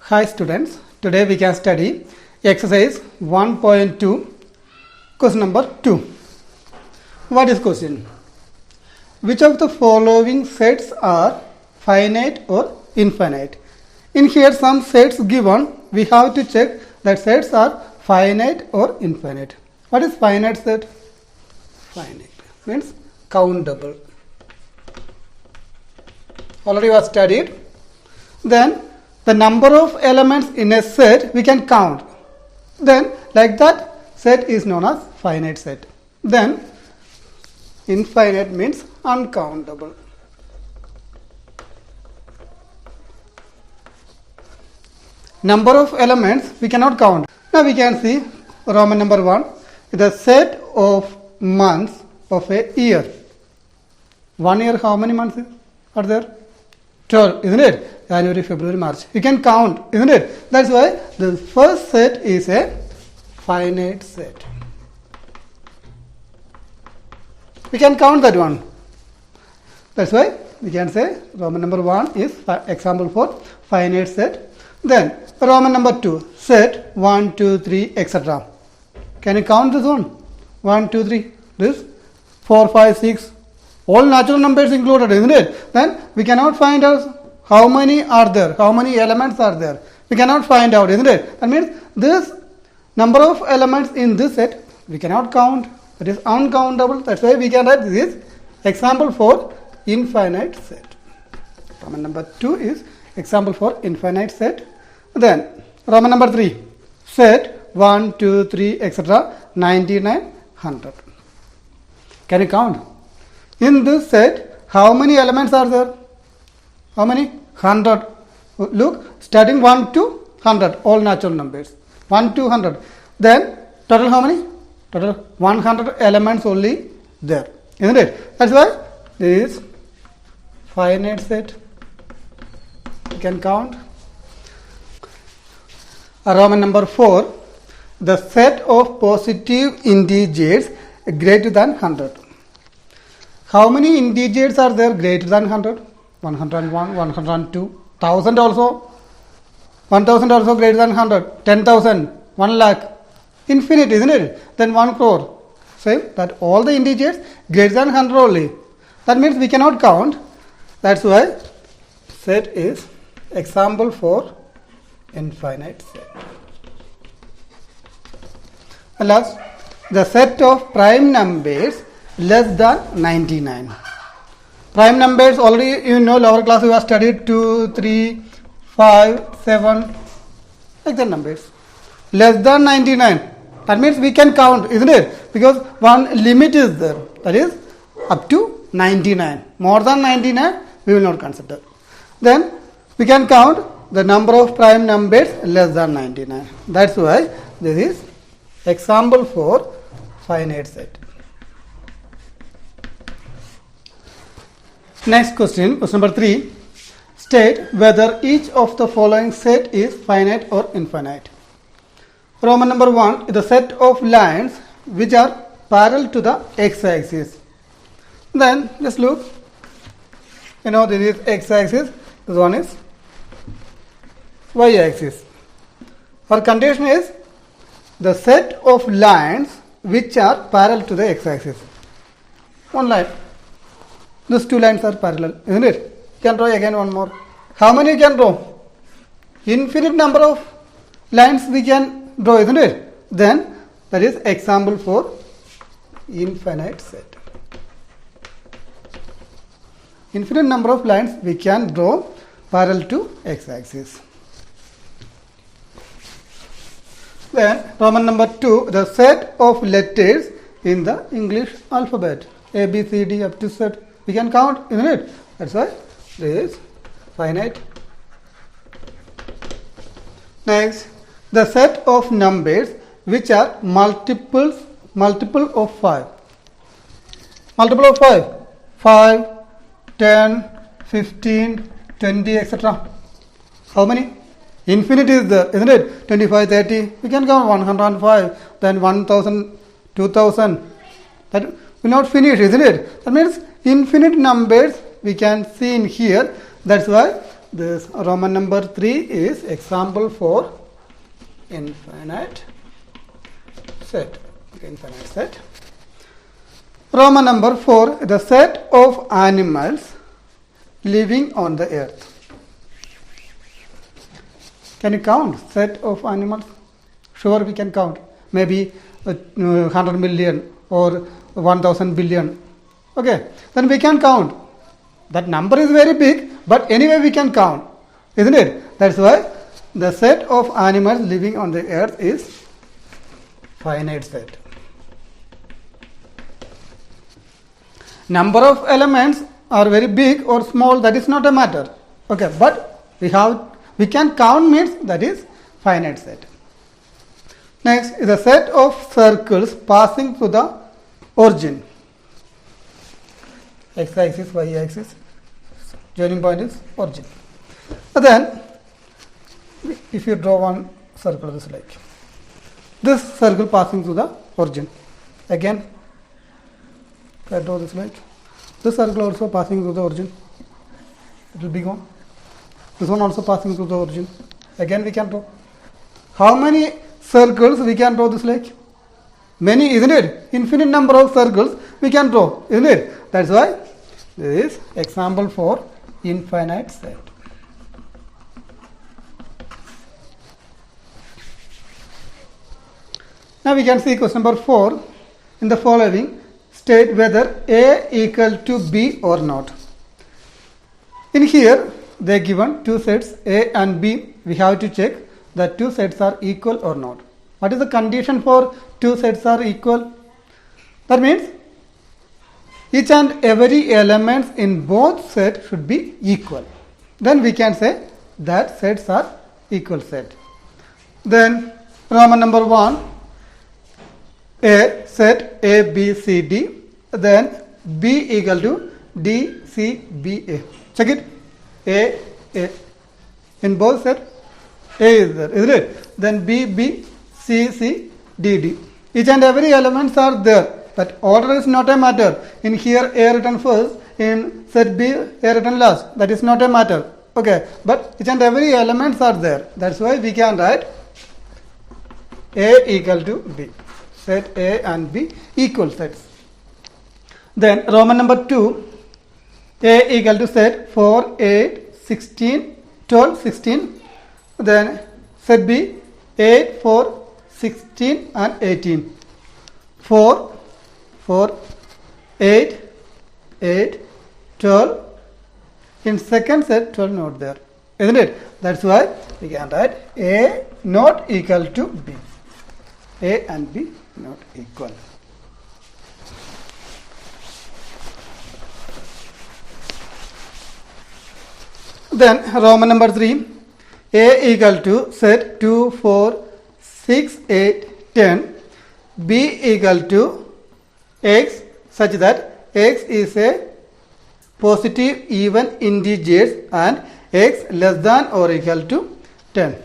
Hi students, today we can study exercise 1.2 question number 2. What is question? Which of the following sets are finite or infinite? In here some sets given, we have to check that sets are finite or infinite. What is finite set? Finite means countable. Already was studied. Then the number of elements in a set we can count. Then like that set is known as finite set. Then infinite means uncountable. Number of elements we cannot count. Now we can see Roman number 1 is the set of months of a year. 1 year, how many months are there? 12, isn't it? January, February, March. You can count, isn't it? That's why the first set is a finite set. We can count that one. That's why we can say Roman number 1 is example for finite set. Then Roman number 2, set 1, 2, 3, etc. Can you count this one? 1, 2, 3. This 4, 5, 6. All natural numbers included, isn't it? Then we cannot find out how many are there, how many elements are there. We cannot find out, isn't it? That means this number of elements in this set we cannot count. It is uncountable. That's why we can write this example for infinite set. Roman number 2 is example for infinite set. Then Roman number 3, set 1, 2, 3, etc. 99, 100. Can you count? In this set, how many elements are there? How many? 100. Look, starting 1 to 100, all natural numbers. 1 to 100. Then, total how many? Total 100 elements only there. Isn't it? That's why this is finite set. You can count. Roman number 4, the set of positive integers greater than 100. How many integers are there greater than 100? 101, 102, 1000 also, 1000 also greater than 100, 10,000, 1 lakh, infinite, isn't it? Then 1 crore. Say that all the integers greater than 100 only. That means we cannot count. That's why set is example for infinite set. And last, the set of prime numbers less than 99. Prime numbers already you know, lower class we have studied 2, 3, 5, 7, like that numbers. Less than 99. That means we can count, isn't it? Because one limit is there. That is up to 99. More than 99 we will not consider. Then we can count the number of prime numbers less than 99. That's why this is example for finite set. Next question, question number 3. State whether each of the following set is finite or infinite. Roman number 1 is the set of lines which are parallel to the x-axis. Then just look. You know this is x-axis, this one is y-axis. Our condition is the set of lines which are parallel to the x-axis. One line. These two lines are parallel, isn't it? You can draw again one more. How many you can draw? Infinite number of lines we can draw, isn't it? Then that is example for infinite set. Infinite number of lines we can draw parallel to x-axis. Then Roman number 2, the set of letters in the English alphabet. A, B, C, D up to Z. We can count, isn't it? That's why this is finite. Next, the set of numbers which are multiple of 5. Multiple of 5. 5, 10, 15, 20, etc. How many? Infinite is there, isn't it? 25, 30. We can count 105, then 1000, 2000. That will not finish, isn't it? That means infinite numbers we can see in here. That's why this Roman number 3 is example for infinite set. Okay, infinite set. Roman number 4, the set of animals living on the earth. Can you count set of animals? Sure, we can count. Maybe 100 million or 1000 billion. Okay, then we can count. That number is very big, but anyway we can count, isn't it? That's why the set of animals living on the earth is finite set. Number of elements are very big or small, that is not a matter. Okay, but we can count means that is finite set. Next is a set of circles passing through the origin. X-axis, y-axis, joining point is origin. And then, if you draw one circle, this like this circle passing through the origin. Again, if I draw this like this circle also passing through the origin. It will be gone. This one also passing through the origin. Again, we can draw. How many circles we can draw this like? Many, isn't it? Infinite number of circles we can draw, isn't it? That's why this is example for infinite set. Now we can see question number 4. In the following, state whether A equal to B or not. In here, they are given two sets A and B. We have to check that two sets are equal or not. What is the condition for two sets are equal? That means each and every element in both sets should be equal. Then we can say that sets are equal set. Then Roman number 1, A set A, B, C, D. Then B equal to D, C, B, A. Check it. A. In both sets, A is there, isn't it? Then B, B, C, C, D, D. Each and every elements are there. But order is not a matter. In here, A written first. In set B, A written last. That is not a matter. Okay. But each and every elements are there. That's why we can write A equal to B. Set A and B equal sets. Then Roman number 2, A equal to set 4, 8, 16, 12, 16. Then set B 8, 4, 16 and 18. 4, 8, 12. In second set 12 not there, isn't it? That's why we can write A not equal to B. A and B not equal. Then Roman number 3, A equal to set 2, 4, 6, 8, 10. B equal to X such that X is a positive even integers and X less than or equal to 10.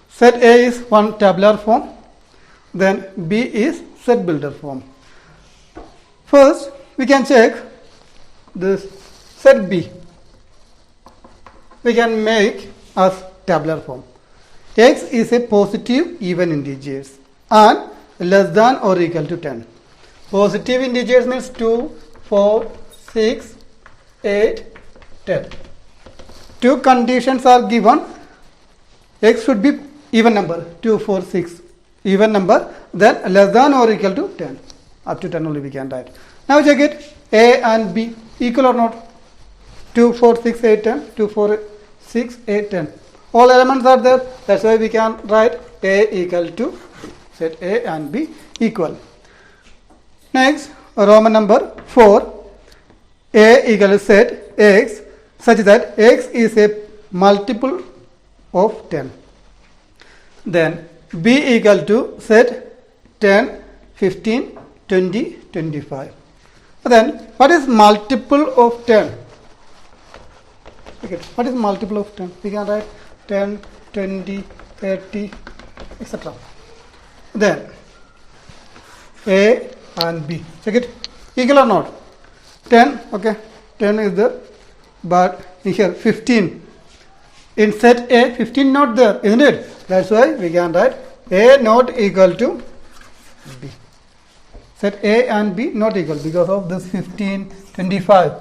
Set A is one tabular form. Then B is set builder form. First, we can check this set B. We can make as tabular form. X is a positive even integers and less than or equal to 10. Positive integers means 2, 4, 6, 8, 10. Two conditions are given. X should be even number 2, 4, 6. Even number, then less than or equal to 10. Up to 10 only we can write. Now check it. A and B equal or not? 2, 4, 6, 8, 10. 2, 4, 6, 8, 10. All elements are there. That's why we can write A equal to set A and B equal. Next, Roman number 4. A equal to set X such that X is a multiple of 10. Then B equal to set 10, 15, 20, 25. Then what is multiple of 10? Okay. What is multiple of 10? We can write 10, 20, 30, etc. Then A and B. Check it. Equal or not? 10. Okay. 10 is there. But here 15. In set A, 15 not there, isn't it? That's why we can write A not equal to B. Set A and B not equal because of this 15, 25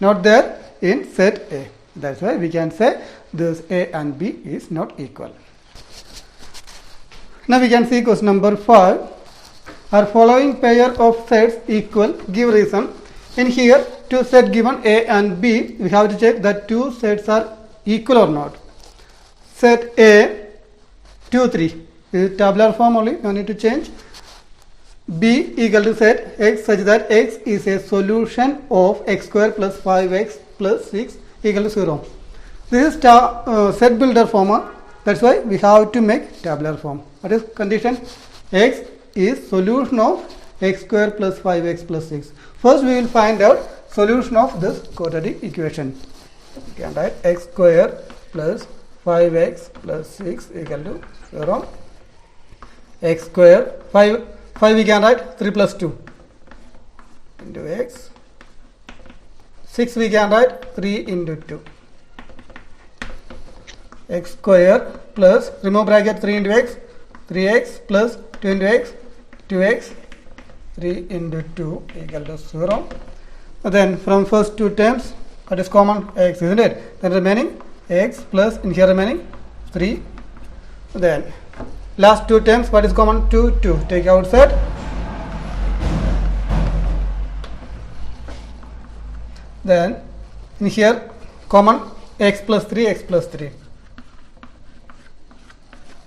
not there in set A. That's why we can say this A and B is not equal. Now we can see question number 5. Are following pair of sets equal? Give reason. In here, two sets given A and B, we have to check that two sets are equal or not. Set A 2, 3 is tabular form only, no need to change. B equal to set X such that X is a solution of X square plus 5X plus 6 equal to 0. This is set builder form. That's why we have to make tabular form. What is condition? X is solution of X square plus 5X plus 6. First we will find out solution of this quadratic equation. We can write X square plus 5X plus 6 equal to 0. X square 5 we can write 3 plus 2 into X. 6 we can write 3 into 2. X square plus, remove bracket, 3 into X, 3X plus 2 into X, 2X, 3 into 2 equal to 0. Then from first two terms, what is common? X, isn't it? Then remaining X plus, in here remaining 3. Then last two terms, what is common? 2, 2. Take outside. Then in here common X plus 3, X plus 3.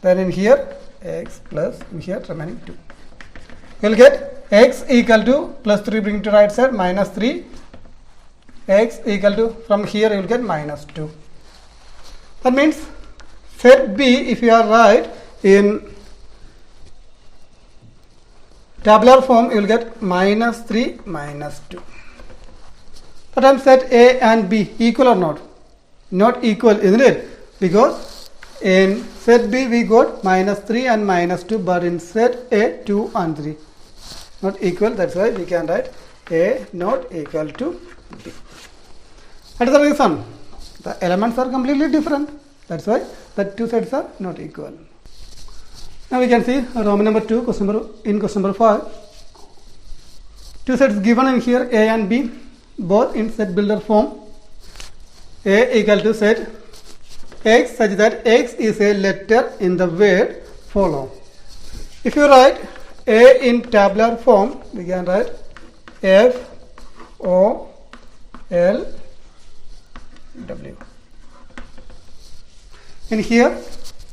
Then in here X plus, in here remaining 2. You will get X equal to plus 3 bring to right side minus 3. X equal to, from here you will get minus 2. That means set B, if you are right in tabular form, you will get minus 3 minus 2. But I am set A and B equal or not? Not equal, isn't it? Because in set B we got minus 3 and minus 2, but in set A 2 and 3 not equal. That's why we can write A not equal to B. What is the reason? The elements are completely different. That's why the two sets are not equal. Now we can see Roman number 2 in question number 5. Two sets given in here A and B, both in set builder form. A equal to set X such that X is a letter in the word follow. If you write A in tabular form, we can write F O L W. In here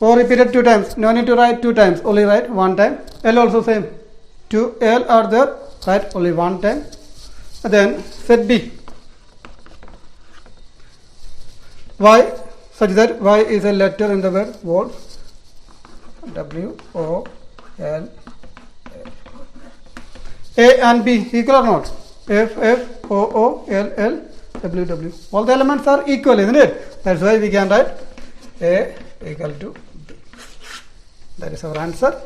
O repeated 2 times, no need to write 2 times, only write 1 time. L also same, 2 L are there, write only 1 time. And then set B, Y such that Y is a letter in the word wolf. W O L. A and B equal or not? F F O O L L W W. All the elements are equal, isn't it? That's why we can write A equal to B. That is our answer.